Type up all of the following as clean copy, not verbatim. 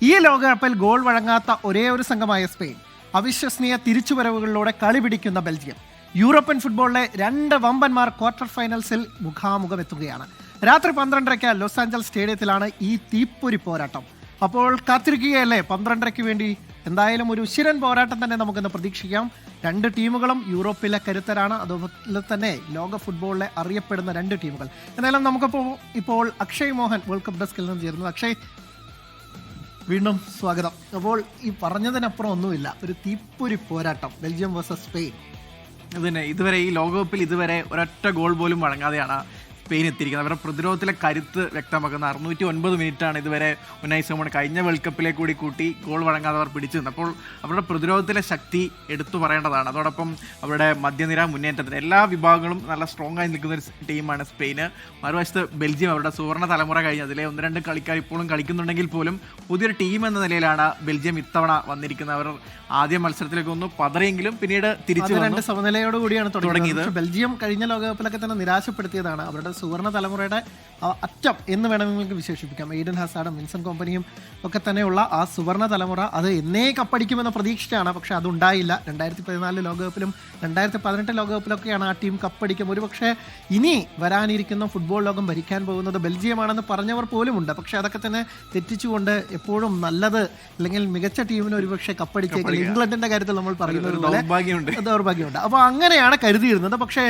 ഈ ലോകകപ്പിൽ ഗോൾ വഴങ്ങാത്ത ഒരേ ഒരു സംഘമായ സ്പെയിൻ, അവിശ്വസനീയ തിരിച്ചുവരവുകളിലൂടെ കളി പിടിക്കുന്ന ബെൽജിയം, യൂറോപ്യൻ ഫുട്ബോളിലെ രണ്ട് വമ്പന്മാർ ക്വാർട്ടർ ഫൈനൽസിൽ മുഖാമുഖം എത്തുകയാണ്. രാത്രി 12:30 ലോസ് ആഞ്ചൽസ് സ്റ്റേഡിയത്തിലാണ് ഈ തീപ്പൊരി പോരാട്ടം. അപ്പോൾ കാത്തിരിക്കുകയല്ലേ 12:30 വേണ്ടി? എന്തായാലും ഒരു ഉശിരൻ പോരാട്ടം തന്നെ നമുക്കിന്ന് പ്രതീക്ഷിക്കാം. രണ്ട് ടീമുകളും യൂറോപ്പിലെ കരുത്തരാണ്, അതുപോലെ തന്നെ ലോക ഫുട്ബോളിലെ അറിയപ്പെടുന്ന രണ്ട് ടീമുകൾ. എന്തായാലും ഇപ്പോൾ അക്ഷയ് മോഹൻ വേൾഡ് കപ്പ് ഡെസ്കിൽ നിന്ന് ചേരുന്നു. അക്ഷയ്, വീണ്ടും സ്വാഗതം. അപ്പോൾ ഈ പറഞ്ഞതിനപ്പുറം ഒന്നുമില്ല, ഒരു തീപ്പൊരി പോരാട്ടം, ബെൽജിയം വേഴ്സസ് സ്പെയിൻ. ഇതിന് ഇതുവരെ ഈ ലോകകപ്പിൽ ഇതുവരെ ഒരൊറ്റ ഗോൾ പോലും വഴങ്ങാതെയാണ് സ്പെയിൻ എത്തിയിരിക്കുന്നത്. അവരുടെ പ്രതിരോധത്തിലെ കരുത്ത് വ്യക്തമാക്കുന്ന 609 മിനിറ്റാണ് ഇതുവരെ ഉനായ് സിമോൺ കഴിഞ്ഞ വേൾഡ് കപ്പിലെ കൂട്ടി ഗോൾ വഴങ്ങാതെ അവർ പിടിച്ചു നിന്നത്. അപ്പോൾ അവരുടെ പ്രതിരോധത്തിലെ ശക്തി എടുത്തു പറയേണ്ടതാണ്. അതോടൊപ്പം അവരുടെ മധ്യനിര മുന്നേറ്റത്തിന് എല്ലാ വിഭാഗങ്ങളും നല്ല സ്ട്രോങ് ആയി നിൽക്കുന്ന ഒരു ടീമാണ് സ്പെയിന്. മറുവശത്ത് ബെൽജിയം, അവരുടെ സുവർണ്ണ തലമുറ കഴിഞ്ഞ് അതിലെ 1-2 കളിക്കാർ ഇപ്പോഴും കളിക്കുന്നുണ്ടെങ്കിൽ പോലും പുതിയൊരു ടീം എന്ന നിലയിലാണ് ബെൽജിയം ഇത്തവണ വന്നിരിക്കുന്നത്. അവർ ആദ്യ മത്സരത്തിലേക്ക് ഒന്ന് പതറിയെങ്കിലും പിന്നീട് തിരിച്ചു രണ്ട് സമനിലയോട് കൂടിയാണ് തുടങ്ങിയത്. ബെൽജിയം കഴിഞ്ഞ ലോകകപ്പിലൊക്കെ തന്നെ നിരാശപ്പെടുത്തിയതാണ്. അവരുടെ സുവർണ്ണ തലമുറയുടെ അറ്റം എന്ന് വേണമെങ്കിൽ വിശേഷിപ്പിക്കാം. എയ്ഡൻ ഹാസാർഡും വിൻസെന്റ് കോമ്പനിയും ഒക്കെ തന്നെയുള്ള ആ സുവർണ്ണ തലമുറ അത് എന്നേ കപ്പടിക്കുമെന്ന് പ്രതീക്ഷിച്ചാണ്. പക്ഷെ അതുണ്ടായില്ല. 2014 ലോകകപ്പിലും 2018 ലോകകപ്പിലൊക്കെയാണ് ആ ടീം കപ്പടിക്കും. ഒരുപക്ഷെ ഇനി വരാനിരിക്കുന്ന ഫുട്ബോൾ ലോകം ഭരിക്കാൻ പോകുന്നത് ബെൽജിയമാണെന്ന് പറഞ്ഞവർ പോലും ഉണ്ട്. പക്ഷെ അതൊക്കെ തന്നെ തെറ്റിച്ചുകൊണ്ട് എപ്പോഴും നല്ലത് അല്ലെങ്കിൽ മികച്ച ടീമിന് ഒരുപക്ഷെ കപ്പടിച്ചേക്കില്ല. ഇംഗ്ലണ്ടിന്റെ കാര്യത്തിൽ നമ്മൾ പറയുന്നത് ദൗർഭാഗ്യമുണ്ട്. അപ്പോൾ അങ്ങനെയാണ് കരുതിയിരുന്നത്. പക്ഷേ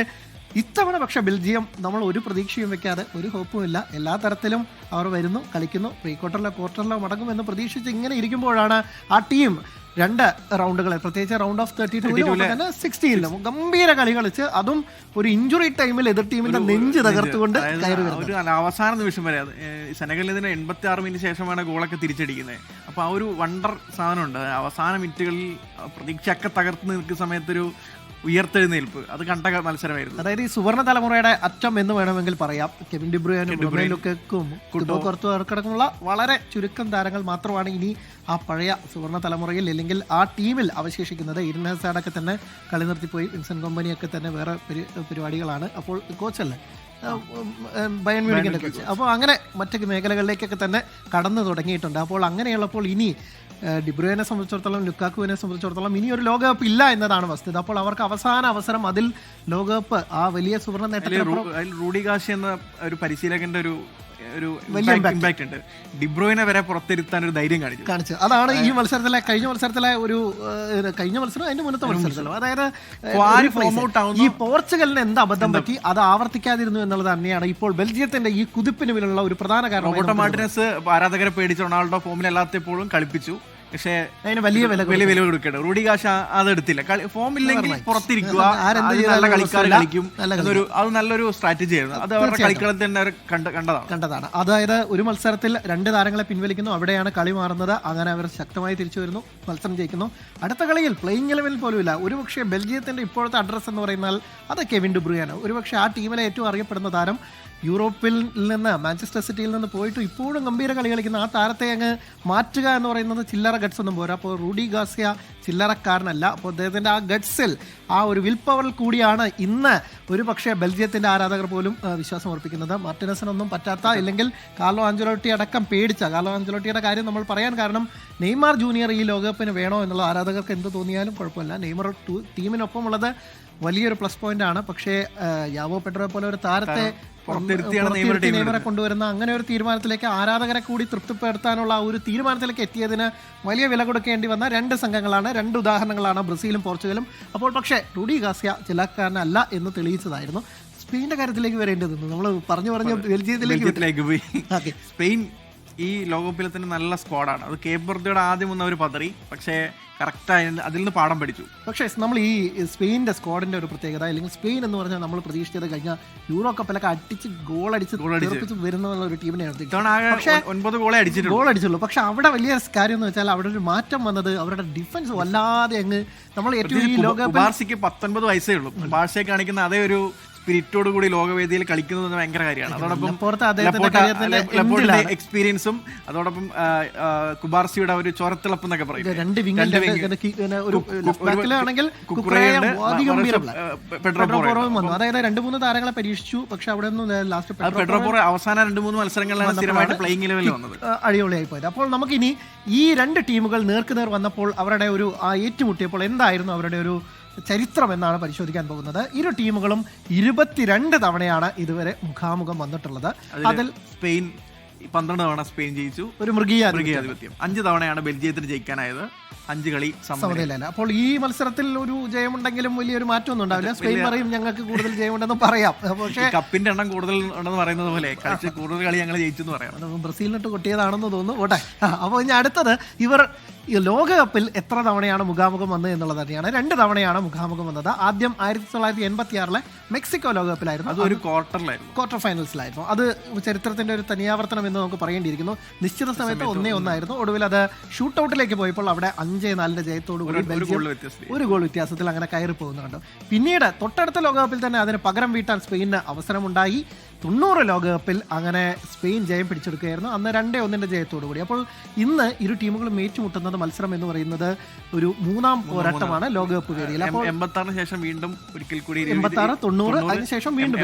ഇത്തവണ ബെൽജിയം നമ്മൾ ഒരു പ്രതീക്ഷയും വെക്കാതെ, ഒരു ഹോപ്പും ഇല്ല, എല്ലാ തരത്തിലും അവർ വരുന്നു, കളിക്കുന്നു, പ്രീ ക്വാർട്ടറിലോ മടങ്ങുമെന്ന് പ്രതീക്ഷിച്ച് ഇങ്ങനെ ഇരിക്കുമ്പോഴാണ് ആ ടീം രണ്ട് റൗണ്ടുകളെ, പ്രത്യേകിച്ച് റൗണ്ട് ഓഫ് 32 തന്നെ 16 ഗംഭീര കളി കളിച്ച്, അതും ഒരു ഇഞ്ചുറി ടൈമിൽ എതിർ ടീമിന്റെ നെഞ്ച് തകർത്തുകൊണ്ട് കയറി ഒരു അവസാന നിമിഷം വരെ. സെനഗലിന് 86 മിനിറ്റ് ശേഷമാണ് ഗോളൊക്കെ തിരിച്ചടിക്കുന്നത്. അപ്പോൾ ആ ഒരു വണ്ടർ സാധനമുണ്ട്. അവസാന മിനിറ്റുകളിൽ പ്രതീക്ഷയൊക്കെ തകർത്ത് നിൽക്കുന്ന സമയത്തൊരു ഉയർത്തെഴുന്നേൽപ്പ്, അത് കണ്ട മത്സരമായിരുന്നു. അതായത് ഈ സുവർണ്ണ തലമുറയുടെ അറ്റം എന്ന് വേണമെങ്കിൽ പറയാം. കെവിൻ ഡി ബ്രൂയനും ലുക്കാക്കും അടക്കമുള്ള വളരെ ചുരുക്കം താരങ്ങൾ മാത്രമാണ് ഇനി ആ പഴയ സുവർണ്ണ തലമുറയിൽ അല്ലെങ്കിൽ ആ ടീമിൽ അവശേഷിക്കുന്നത്. എയ്ഡൻ ഹാസാർഡൊക്കെ തന്നെ കളി നിർത്തിപ്പോയി. വിൻസെന്റ് കോമ്പനിയൊക്കെ തന്നെ വേറെ പരിപാടികളാണ്. അപ്പോൾ കോച്ചല്ലേ, ബയൺ മ്യൂണിക്കിന്റെ കോച്ച്. അപ്പോൾ അങ്ങനെ മറ്റു മേഖലകളിലേക്കൊക്കെ തന്നെ കടന്നു തുടങ്ങിയിട്ടുണ്ട്. അപ്പോൾ അങ്ങനെയുള്ളപ്പോൾ ഇനി ഡിബ്രൂയിനെ സംബന്ധിച്ചിടത്തോളം, ലുക്കാക്കുവിനെ സംബന്ധിച്ചിടത്തോളം ഇനി ഒരു ലോകകപ്പ് ഇല്ല എന്നതാണ് വസ്തുത. അപ്പോൾ അവർക്ക് അവസാന അവസരം അതിൽ ലോകകപ്പ്, ആ വലിയ സുവർണ്ണ നേട്ടത്തിൽ റൂഡി ഗാർഷ്യ എന്ന ഒരു പരിശീലകന്റെ ഒരു ഇമ്പാക്ട് ഉണ്ട്. ഡിബ്രോയിനെ വരെ പുറത്തിരുത്താൻ ഒരു ധൈര്യം കാണിച്ചു. അതാണ് ഈ കഴിഞ്ഞ മത്സരത്തിലെ അതിന്റെ മുന്നത്തെ മത്സരത്തിലോ, അതായത് ഈ പോർച്ചുഗലിന് എന്ത് അബദ്ധം പറ്റി അത് ആവർത്തിക്കാതിരുന്നു എന്നുള്ളത് തന്നെയാണ് ഇപ്പോൾ ബെൽജിയത്തിന്റെ ഈ കുതിപ്പിന് പിന്നിലുള്ള ഒരു പ്രധാന കാരണം. റോബർട്ടോ മാർട്ടിനസ് ആരാധകരെ പേടിച്ച് റൊണാൾഡോ ഫോമിലല്ലാത്തപ്പോഴും കളിപ്പിച്ചു. പക്ഷേ അതിന് വലിയ വില കൊടുക്കണം. റൂഡി ഗാർഷ്യ അത് എടുത്തില്ല. ഫോം ഇല്ലെങ്കിൽ പുറത്തിരിക്കുക, നല്ല കളിക്കാർ കളിക്കും, അത് നല്ലൊരു സ്ട്രാറ്റജി ആയിരുന്നു. അത് അവരുടെ കളിക്കളത്തിൽ തന്നെ കണ്ടതാണ്. അതായത് ഒരു മത്സരത്തിൽ 2 താരങ്ങളെ പിൻവലിക്കുന്നു, അവിടെയാണ് കളി മാറുന്നത്. അങ്ങനെ അവർ ശക്തമായി തിരിച്ചു വരുന്നു, മത്സരം ജയിക്കുന്നു. അടുത്ത കളിയിൽ പ്ലേയിങ് ലെവലിൽ പോലും ഇല്ല. ഒരുപക്ഷെ ബെൽജിയത്തിന്റെ ഇപ്പോഴത്തെ അഡ്രസ് എന്ന് പറയുന്നത് അത് കെവിൻ ഡി ബ്രൂയാണ്. ഒരുപക്ഷെ ആ ടീമിലെ ഏറ്റവും അറിയപ്പെടുന്ന താരം. യൂറോപ്പിൽ നിന്ന്, മാഞ്ചസ്റ്റർ സിറ്റിയിൽ നിന്ന് പോയിട്ട് ഇപ്പോഴും ഗംഭീര കളി കളിക്കുന്ന ആ താരത്തെ അങ്ങ് മാറ്റുക എന്ന് പറയുന്നത് ചില്ലറ ഗട്ട്സ് ഒന്നും പോരാ. അപ്പോൾ റൂഡി ഗാർഷ്യ ചില്ലറക്കാരനല്ല. അപ്പോൾ അദ്ദേഹത്തിൻ്റെ ആ ഗട്ട്സിൽ, ആ ഒരു വിൽ പവറിൽ കൂടിയാണ് ഇന്ന് ഒരു പക്ഷേ ബെൽജിയത്തിൻ്റെ ആരാധകർ പോലും വിശ്വാസം അർപ്പിക്കുന്നത്. മാർട്ടിനസിനൊന്നും പറ്റാത്ത, ഇല്ലെങ്കിൽ കാർലോ ആഞ്ചലോട്ടി അടക്കം പേടിച്ച, കാർലോ ആഞ്ചലോട്ടിയുടെ കാര്യം നമ്മൾ പറയാൻ കാരണം നെയ്മർ ജൂനിയർ ഈ ലോകകപ്പിന് വേണോ എന്നുള്ള ആരാധകർക്ക് എന്ത് തോന്നിയാലും കുഴപ്പമില്ല. നെയ്മർ ടീമിനൊപ്പമുള്ളത് വലിയൊരു പ്ലസ് പോയിന്റ് ആണ്. പക്ഷേ യാവോ പെഡ്രോ പോലെ ഒരു താരത്തെ നെയ്മറെ കൊണ്ടുവരുന്ന അങ്ങനെ ഒരു തീരുമാനത്തിലേക്ക്, ആരാധകരെ കൂടി തൃപ്തിപ്പെടുത്താനുള്ള ഒരു തീരുമാനത്തിലേക്ക് എത്തിയതിന് വലിയ വില കൊടുക്കേണ്ടി വന്ന 2 സംഘങ്ങളാണ്, 2 ഉദാഹരണങ്ങളാണ് ബ്രസീലും പോർച്ചുഗലും. അപ്പോൾ പക്ഷേ റൂഡി ഗാർഷ്യ ചിലക്കാരനല്ല എന്ന് തെളിയിച്ചതായിരുന്നു. സ്പെയിന്റെ കാര്യത്തിലേക്ക് വരേണ്ടത് നമ്മൾ പറഞ്ഞു ബെൽജിയത്തിലേക്ക് പോയി. സ്പെയിൻ ഈ ലോകകപ്പിലെ തന്നെ നല്ല സ്ക്വാഡാണ്. അത് കേപ്പ് വെർദെയുടെ ആദ്യം വന്നവർ പതറി, പക്ഷേ കറക്റ്റായി അതിൽ നിന്ന് പാഠം പഠിച്ചു. പക്ഷേ നമ്മൾ ഈ സ്പെയിൻ്റെ സ്ക്വാഡിന്റെ ഒരു പ്രത്യേകത, അല്ലെങ്കിൽ സ്പെയിൻ എന്ന് പറഞ്ഞാൽ നമ്മൾ പ്രതീക്ഷിച്ചത് കഴിഞ്ഞ യൂറോ കപ്പിലൊക്കെ അടിച്ച് ഗോളടിച്ച് വരുന്ന ഒരു ടീമിനെയാണ്. 9 ഗോളേ അടിച്ചുള്ളൂ. പക്ഷെ അവിടെ വലിയ കാര്യം എന്ന് വെച്ചാൽ അവിടെ ഒരു മാറ്റം വന്നത് അവരുടെ ഡിഫൻസ് വല്ലാതെ അങ്ങ്, നമ്മൾ ഏറ്റവും ഈ ലോകകപ്പിൽ ബാർസയ്ക്ക് 19 വയസ്സേ ഉള്ളൂ. ബാർസയെ കാണിക്കുന്ന അതേ ഒരു സ്പിരിറ്റോട് കൂടി ലോകവേദിയിൽ കളിക്കുന്നത് ഭയങ്കര കാര്യമാണ്. അതോടൊപ്പം ലപ്പോർട്ട അദ്ദേഹത്തിന്റെ കരിയറിന്റെ എക്സ്പീരിയൻസും അതോടൊപ്പം കുബാർസിയുടെ ഒരു ചോരത്തിളപ്പ് എന്നൊക്കെ പറയും. രണ്ട് വിങ്ങിലാണെങ്കിൽ അതായത് 2-3 താരങ്ങളെ പരീക്ഷിച്ചു. പക്ഷെ അവിടെ പെഡ്രോപോറോ അവസാന 2-3 മത്സരങ്ങളിലാണ് സ്ഥിരമായിട്ട് പ്ലേയിങ് ലെവലിൽ വന്നത്, അടിപൊളിയായി പോയത്. അപ്പോൾ നമുക്കിനി ഈ രണ്ട് ടീമുകൾ നേർക്കുനേർ വന്നപ്പോൾ അവരുടെ ഒരു ഏറ്റുമുട്ടിയപ്പോൾ എന്തായിരുന്നു അവരുടെ ഒരു ചരിത്രം എന്നാണ് പരിശോധിക്കാൻ പോകുന്നത്. ഇരു ടീമുകളും 22 തവണയാണ് ഇതുവരെ മുഖാമുഖം വന്നിട്ടുള്ളത്. അതിൽ സ്പെയിൻ 12 തവണ സ്പെയിൻ ജയിച്ചു, ഒരു മൃഗീയാധിപത്യം. 5 തവണയാണ് ബെൽജിയത്തിന് ജയിക്കാനായത്, 5 കളി സമനിലയിലല്ല. അപ്പോൾ ഈ മത്സരത്തിൽ ഒരു ജയമുണ്ടെങ്കിലും വലിയൊരു മാറ്റമൊന്നും ഉണ്ടാവില്ല. സ്പെയിൻ പറയും ഞങ്ങൾക്ക് കൂടുതൽ ജയമുണ്ടെന്ന് പറയാം. പക്ഷേ കപ്പിന്റെ എണ്ണം കൂടുതൽ ഉണ്ടെന്ന് പറയുന്നത് പോലെ കളിച്ച് കൂടുതൽ കളി ഞങ്ങൾ ജയിച്ചു എന്ന് പറയാം. ബ്രസീലിനിട്ട് കൊട്ടിയതാണെന്ന് തോന്നുന്നു. ഓട്ടെ. അപ്പോൾ ഇനി അടുത്തത് ഇവർ ലോകകപ്പിൽ എത്ര തവണയാണ് മുഖാമുഖം വന്നത് എന്നുള്ളത് തന്നെയാണ്. 2 തവണയാണ് മുഖാമുഖം വന്നത്. ആദ്യം 1986 മെക്സിക്കോ ലോകകപ്പിലായിരുന്നു, അതൊരു ക്വാർട്ടർ ഫൈനൽസിലായിരുന്നു. അത് ചരിത്രത്തിന്റെ ഒരു തനിയാവർത്തനം എന്ന് നമുക്ക് പറയേണ്ടിയിരിക്കുന്നു. നിശ്ചിത സമയത്ത് 1-1 ഒടുവിൽ അത് ഷൂട്ടൗട്ടിലേക്ക് പോയപ്പോൾ അവിടെ 5-4 ജയത്തോടു കൂടി ബെൽജിയം ഒരു ഗോൾ വ്യത്യാസത്തിൽ അങ്ങനെ കയറി പോകുന്നുണ്ട്. പിന്നീട് തൊട്ടടുത്ത ലോകകപ്പിൽ തന്നെ അതിന് പകരം വീട്ടാൻ സ്പെയിനിന് അവസരമുണ്ടായി. 90 ലോകകപ്പിൽ അങ്ങനെ സ്പെയിൻ ജയം പിടിച്ചെടുക്കുകയായിരുന്നു, അന്ന് 2-1 ജയത്തോടു കൂടി. അപ്പോൾ ഇന്ന് ഇരു ടീമുകളും ഏറ്റുമുട്ടുന്നത് മത്സരം എന്ന് പറയുന്നത് ഒരു 3-ാം പോരാട്ടമാണ് ലോകകപ്പ് വേദിയിൽ. അപ്പോൾ 86 ശേഷം വീണ്ടും ഒരിക്കൽ കൂടി 86, 90 അതിനുശേഷം വീണ്ടും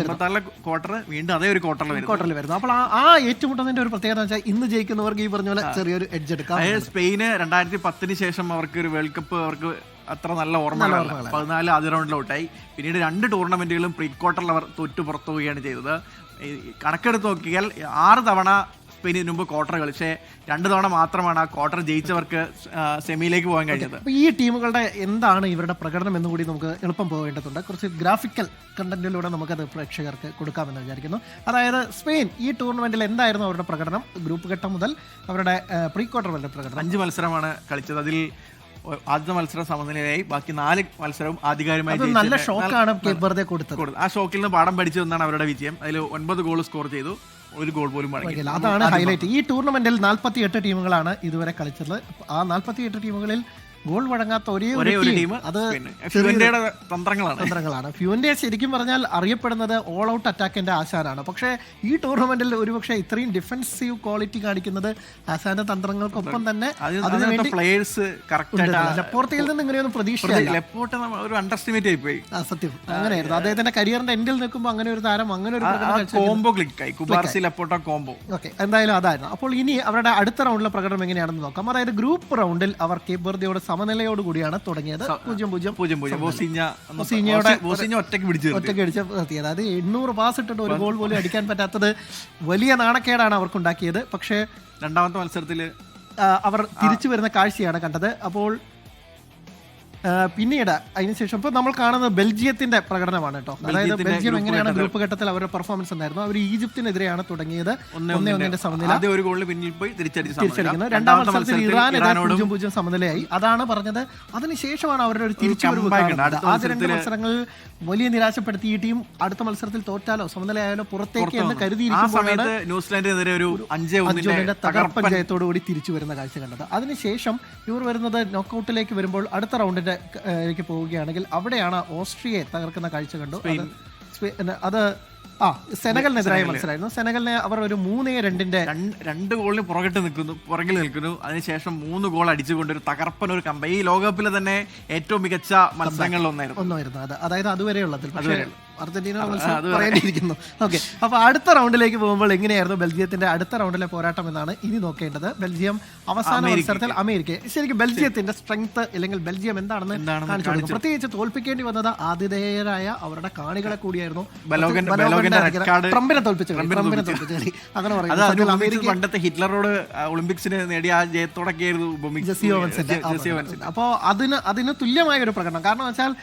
ക്വാർട്ടറിൽ വരുന്നു. അപ്പോൾ ആ ഏറ്റുമുട്ടുന്നതിന്റെ ഒരു പ്രത്യേകത വെച്ചാൽ ഇന്ന് ജയിക്കുന്നവർക്ക് ഈ പറഞ്ഞ പോലെ ചെറിയൊരു എഡ്ജ് എടുക്കാം. സ്പെയിന് 2010 ശേഷം അവർക്ക് ഒരു വേൾഡ് കപ്പ് അവർക്ക് അത്ര നല്ല ഓർമ്മകളല്ല. 14 ആദ്യ റൗണ്ടിൽ ഔട്ടായി. പിന്നീട് 2 ടൂർണമെന്റുകളും പ്രീ ക്വാർട്ടറിൽ അവർ തോറ്റു പുറത്തു പോവുകയാണ് ചെയ്തത്. കണക്കെടുത്ത് നോക്കിയാൽ 6 തവണ സ്പെയിനിന് മുമ്പ് ക്വാർട്ടർ കളിച്ചേ 2 തവണ മാത്രമാണ് ആ ക്വാർട്ടർ ജയിച്ചവർക്ക് സെമിയിലേക്ക് പോകാൻ കഴിഞ്ഞത്. ഈ ടീമുകളുടെ എന്താണ് ഇവരുടെ പ്രകടനം എന്നുകൂടി നമുക്ക് എളുപ്പം പോകേണ്ടതുണ്ട്. കുറച്ച് ഗ്രാഫിക്കൽ കണ്ടന്റിലൂടെ നമുക്കത് പ്രേക്ഷകർക്ക് കൊടുക്കാമെന്ന് വിചാരിക്കുന്നു. അതായത് സ്പെയിൻ ഈ ടൂർണമെന്റിൽ എന്തായിരുന്നു അവരുടെ പ്രകടനം? ഗ്രൂപ്പ് ഘട്ടം മുതൽ അവരുടെ പ്രീ ക്വാർട്ടർ വരെ പ്രകടനം. 5 മത്സരമാണ് കളിച്ചത്. അതിൽ ആദ്യ മത്സരം സമനിലയായി, ബാക്കി 4 മത്സരവും ആധികാരികമായി നല്ല ഷോക്കാണ് കേപ്പ് വെർദെ കൊടുത്തത്. ആ ഷോക്കിൽ നിന്ന് പാഠം പഠിച്ചതെന്നാണ് അവരുടെ വിജയം. അതിൽ 9 ഗോൾ സ്കോർ ചെയ്തു, 1 ഗോൾ പോലും മടങ്ങിയില്ല. അതാണ് ഹൈലൈറ്റ്. ഈ ടൂർണമെന്റിൽ 48 ടീമുകളാണ് ഇതുവരെ കളിച്ചത്. ആ 48 ടീമുകളിൽ ഗോൾ വഴങ്ങാത്ത ഒരേ ഒരു ടീം അത് തന്ത്രങ്ങളാണ്. ഫ്യുവന്റെ ശരിക്കും പറഞ്ഞാൽ അറിയപ്പെടുന്നത് ഓൾ ഔട്ട് അറ്റാക്കിന്റെ ആശാനാണ്. പക്ഷേ ഈ ടൂർണമെന്റിൽ ഒരുപക്ഷെ ഇത്രയും ഡിഫൻസീവ് ക്വാളിറ്റി കാണിക്കുന്നത് ആശാന്റെ തന്ത്രങ്ങൾക്കൊപ്പം തന്നെ ലപ്പോർട്ടയിൽ നിന്ന് ഇങ്ങനെയൊന്നും പ്രതീക്ഷിച്ചില്ല. സത്യം അങ്ങനെയായിരുന്നു. അദ്ദേഹത്തിന്റെ കരിയറിന്റെ എൻഡിൽ നിൽക്കുമ്പോൾ അങ്ങനെ ഒരു താരം അങ്ങനെ ഒരു ഓക്കെ എന്തായാലും അതായിരുന്നു. അപ്പോൾ ഇനി അവരുടെ അടുത്ത റൗണ്ടിലെ പ്രകടനം എങ്ങനെയാണെന്ന് നോക്കാം. അതായത് ഗ്രൂപ്പ് റൗണ്ടിൽ അവർ കേപ്പ് വെർദെയോട് സമനിലയോട് കൂടിയാണ് തുടങ്ങിയത്. 0-0 ഒറ്റയ്ക്ക് അടിച്ച് നിർത്തിയത്. അതായത് 800 പാസ് ഇട്ടിട്ട് ഒരു ഗോൾ പോലും അടിക്കാൻ പറ്റാത്തത് വലിയ നാണക്കേടാണ് അവർക്കുണ്ടാക്കിയത്. പക്ഷേ രണ്ടാമത്തെ മത്സരത്തിൽ അവർ തിരിച്ചു വരുന്ന കാഴ്ചയാണ് കണ്ടത്. അപ്പോൾ പിന്നീട് അതിനുശേഷം ഇപ്പോൾ നമ്മൾ കാണുന്നത് ബെൽജിയത്തിന്റെ പ്രകടനമാണ് കേട്ടോ. അതായത് ബെൽജിയം എങ്ങനെയാണ് ഗ്രൂപ്പ് ഘട്ടത്തിൽ അവരുടെ പെർഫോമൻസ് ഉണ്ടായിരുന്നു. അവർ ഈജിപ്തിനെതിരെയാണ് തുടങ്ങിയത്. 1-1 സമനില, തിരിച്ചടിക്കുന്നു. രണ്ടാം മത്സരത്തിൽ ഇറാനെതിരെ 0-0 സമനിലയായി. അതാണ് പറഞ്ഞത്. അതിനുശേഷമാണ് അവരുടെ ഒരു തിരിച്ചുവരവ്. ആദ്യ 2 മത്സരങ്ങളിൽ വലിയ നിരാശപ്പെടുത്തി ഈ ടീം അടുത്ത മത്സരത്തിൽ തോറ്റാലോ സമനിലയായാലോ പുറത്തേക്ക് എന്ന് കരുതിയിരിക്കുമ്പോഴാണ് ന്യൂസിലാൻഡിനെതിരെ ഒരു 5-1 തകർപ്പൻ ജയത്തോടു കൂടി തിരിച്ചു വരുന്ന കാഴ്ച കണ്ടത്. അതിനുശേഷം ഇവർ വരുന്നത് നോക്കൌട്ടിലേക്ക് വരുമ്പോൾ അടുത്ത റൗണ്ടിന്റെ പോവുകയാണെങ്കിൽ അവിടെയാണ് ഓസ്ട്രിയയെ തകർക്കുന്ന കാഴ്ച കണ്ടു. അത് സെനഗലിനെതിരായ മത്സരമായിരുന്നു. സെനഗലിനെ അവർ ഒരു 3-2 ഗോളിന് പുറകിൽ നിൽക്കുന്നു. അതിനുശേഷം 3 ഗോൾ അടിച്ചുകൊണ്ട് ഒരു തകർപ്പൻ ഒരു കമ്പ ഈ ലോകകപ്പിലെ തന്നെ ഏറ്റവും മികച്ച മത്സരങ്ങളിൽ ഒന്നായിരുന്നു അത്. അതായത് അതുവരെയുള്ളതിൽ അർജന്റീന പറയേണ്ടിയിരിക്കുന്നു. ഓക്കെ, അപ്പൊ അടുത്ത റൗണ്ടിലേക്ക് പോകുമ്പോൾ എങ്ങനെയായിരുന്നു ബെൽജിയത്തിന്റെ അടുത്ത റൗണ്ടിലെ പോരാട്ടം എന്നാണ് ഇനി നോക്കേണ്ടത്. ബെൽജിയം അവസാന മത്സരത്തിൽ അമേരിക്കയെ ശരിക്കും ബെൽജിയത്തിന്റെ സ്ട്രെങ്ത് അല്ലെങ്കിൽ ബെൽജിയം എന്താണെന്ന് കാണിച്ചു കൊടുക്കും. പ്രത്യേകിച്ച് തോൽപ്പിക്കേണ്ടി വന്നത് ആതിഥേയരായ അവരുടെ കാണികളെ കൂടിയായിരുന്നു. ട്രംപിനെ തോൽപ്പിച്ചു അങ്ങനെ പറയുന്നത്. പണ്ടത്തെ ഹിറ്റ്ലറോട് ഒളിമ്പിക്സിന് നേടിയ ആ ജയത്തോടൊക്കെയായിരുന്നു ജെസ്സി ഓവൻസിന്റെ. അപ്പോൾ അതിന് തുല്യമായ ഒരു പ്രകടനം. കാരണം വെച്ചാൽ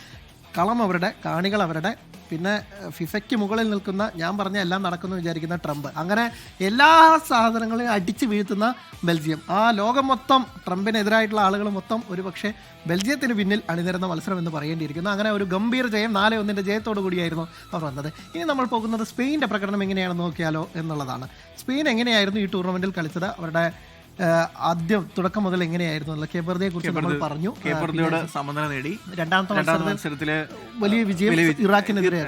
കളം അവരുടെ, കാണികൾ അവരുടെ, പിന്നെ ഫിഫയ്ക്ക് മുകളിൽ നിൽക്കുന്ന ഞാൻ പറഞ്ഞ എല്ലാം നടക്കുന്നു വിചാരിക്കുന്ന ട്രംപ്, അങ്ങനെ എല്ലാ സാധനങ്ങളെയും അടിച്ചു വീഴ്ത്തുന്ന ബെൽജിയം. ആ ലോകം മൊത്തം ട്രംപിനെതിരായിട്ടുള്ള ആളുകൾ മൊത്തം ഒരുപക്ഷെ ബെൽജിയത്തിന് പിന്നിൽ അണിനിരുന്ന മത്സരം എന്ന് പറയേണ്ടിയിരിക്കുന്നു. അങ്ങനെ ഒരു ഗംഭീര ജയം, 4-1 ജയത്തോടു കൂടിയായിരുന്നു അവർ വന്നത്. ഇനി നമ്മൾ പോകുന്നത് സ്പെയിൻ്റെ പ്രകടനം എങ്ങനെയാണെന്ന് നോക്കിയാലോ എന്നുള്ളതാണ്. സ്പെയിൻ എങ്ങനെയായിരുന്നു ഈ ടൂർണമെന്റിൽ കളിച്ചത്? അവരുടെ ആദ്യം തുടക്കം മുതൽ എങ്ങനെയായിരുന്നു കേബർദയെ കുറിച്ച് നമ്മൾ പറഞ്ഞു. കേബർദയോട് സമനില നേടി. രണ്ടാമത്തെ മത്സരത്തില് വലിയ വിജയം ഇറാഖിനെതിരെ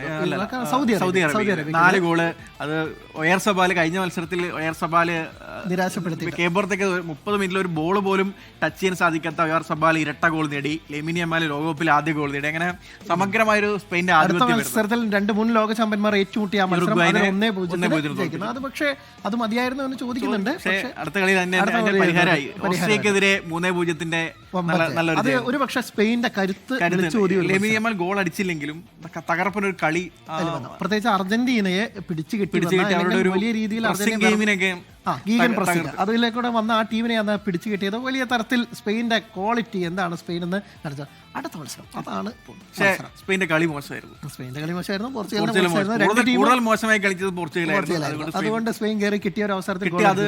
സൗദി അറേബ്യ 4 ഗോള്. അത് ഒയർ സബാല് കഴിഞ്ഞ മത്സരത്തിൽ നിരാശപ്പെടുത്തി. കേബർദയ്ക്ക് 30 മിനിറ്റിൽ ഒരു ബോൾ പോലും ടച്ച് ചെയ്യാൻ സാധിക്കാത്ത ഒയർ സബാൽ ഇരട്ട ഗോൾ നേടി. ലെമിൻ യമാൽ ലോകകപ്പിൽ ആദ്യ ഗോൾ നേടി. അങ്ങനെ സമഗ്രമായൊരു സ്പെയിന്റെ അടുത്ത മത്സരത്തിൽ 2 മുൻ ലോക ചാമ്പ്യന്മാർ ഏറ്റുമുട്ടിയ ആ മത്സരം 1-0 ജയിക്കുന്നു. അത് പക്ഷേ അത് മതിയായിരുന്നു എന്ന് ചോദിക്കുന്നുണ്ട്. അടുത്ത കളി തന്നെ പരിഹാരമായി. ഓസ്ട്രിയക്കെതിരെ 3-0 നല്ലൊരു അത് ഒരു പക്ഷേ സ്പെയിന്റെ കരുത്ത് ലെമിൻ യമാൽ ഗോൾ അടിച്ചില്ലെങ്കിലും തകർപ്പനൊരു കളി, പ്രത്യേകിച്ച് അർജന്റീനയെ പിടിച്ചു കിട്ടി അവരുടെ ഒരു വലിയ രീതിയിൽ ഗെയിമിനൊക്കെ അതിലേക്കൂടെ വന്ന ആ ടീമിനെ അന്ന് പിടിച്ചു കിട്ടിയത്. വലിയ തരത്തിൽ സ്പെയിന്റെ ക്വാളിറ്റി എന്താണ് സ്പെയിൻ എന്ന് കാണിച്ചത്. അടുത്ത മത്സരം അതാണ് സ്പെയിന്റെ കളി മോശമായിരുന്നു. സ്പെയിന്റെ കളി മോശമായിരുന്നു. പോർച്ചുഗൽ കൂടുതൽ മോശമായി കളിച്ചത് പോർച്ചുഗലായിരുന്നു. അതുകൊണ്ട് സ്പെയിൻ കയറി കിട്ടിയ ഒരു അവസരത്തിൽ അത്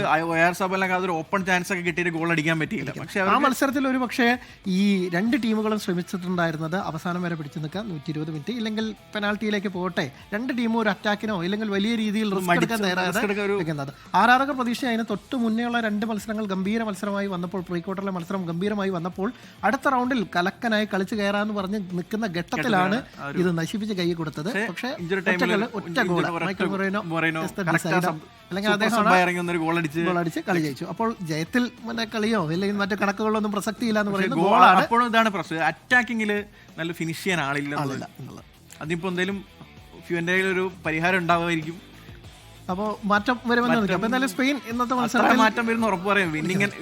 അതൊരു ഓപ്പൺ ചാൻസ് ഒക്കെ കിട്ടിയിട്ട് ഗോൾ അടിക്കാൻ പറ്റിയില്ല. പക്ഷേ ആ മത്സരത്തിൽ ഒരു പക്ഷേ ഈ 2 ടീമുകളും ശ്രമിച്ചിട്ടുണ്ടായിരുന്നത് അവസാനം വരെ പിടിച്ചു നിൽക്കാൻ 120 മിനിറ്റ് ഇല്ലെങ്കിൽ പെനാൽറ്റിയിലേക്ക് പോകട്ടെ. 2 ടീമും ഒരു അറ്റാക്കിനോ ഇല്ലെങ്കിൽ വലിയ രീതിയിൽ റിസ്ക് എടുക്കാൻ നേരാതെ ആരാധകർ പ്രതീക്ഷ അതിന് തൊട്ട് മുന്നേയുള്ള 2 മത്സരങ്ങൾ ഗംഭീര മത്സരമായി വന്നപ്പോൾ, പ്രീ ക്വാർട്ടറിലെ മത്സരം ഗംഭീരമായി വന്നപ്പോൾ അടുത്ത റൗണ്ടിൽ കലക്കനായി കളിച്ചു കയറാന്ന് പറഞ്ഞ് നിൽക്കുന്ന ഘട്ടത്തിലാണ് ഇത് നശിപ്പിച്ച് കൈ കൊടുത്തത്. പക്ഷേ ഒറ്റ ഗോൾ മൈക്കൽ മൊറേനോ അല്ലെങ്കിൽ അദ്ദേഹം ഗോൾ അടിച്ച് കളി ജയിച്ചു. അപ്പോൾ ജയത്തിൽ കളിയോ അല്ലെങ്കിൽ മറ്റു കണക്കുകളോ ഒന്നും പ്രസക്തിയില്ല എന്ന് പറയുന്നത് ഗോളാണ്. അപ്പോഴും ഇതാണ് പ്രശ്നം. അറ്റാക്കിങ്ങിൽ നല്ല ഫിനിഷ് ചെയ്യാൻ ആളില്ല. അതിപ്പോ എന്തെങ്കിലും ഒരു പരിഹാരം ഉണ്ടാവുമായിരിക്കും. അപ്പോൾ മാറ്റം വരുമെന്ന് അപ്പൊ എന്തായാലും സ്പെയിൻ ഇന്നത്തെ മത്സരം മാറ്റം വരുന്ന ഉറപ്പ് പറയാം.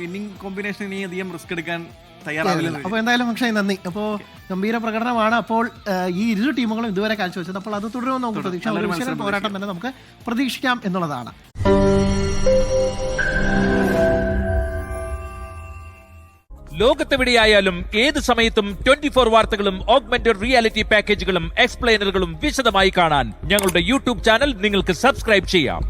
വിന്നിംഗ് കോമ്പിനേഷൻ ഇനി അധികം റിസ്ക് എടുക്കാൻ തയ്യാറാവില്ല. അപ്പോൾ എന്തായാലും പക്ഷേ നന്ദി. അപ്പോൾ ഗംഭീര പ്രകടനമാണ് അപ്പോൾ ഈ 2 ടീമുകളും ഇതുവരെ കാഴ്ചവെച്ചത്. അപ്പോൾ അത് തുടരുമെന്ന് നമുക്ക് പ്രതീക്ഷിക്കാം. പോരാട്ടം തന്നെ നമുക്ക് പ്രതീക്ഷിക്കാം എന്നുള്ളതാണ്. ലോകത്തെവിടെയായാലും ഏത് സമയത്തും 24 വാർത്തകളും ഓഗ്മെന്റഡ് റിയാലിറ്റി പാക്കേജുകളും എക്സ്പ്ലെയിനറുകളും വിശദമായി കാണാൻ ഞങ്ങളുടെ യൂട്യൂബ് ചാനൽ നിങ്ങൾക്ക് സബ്സ്ക്രൈബ് ചെയ്യാം.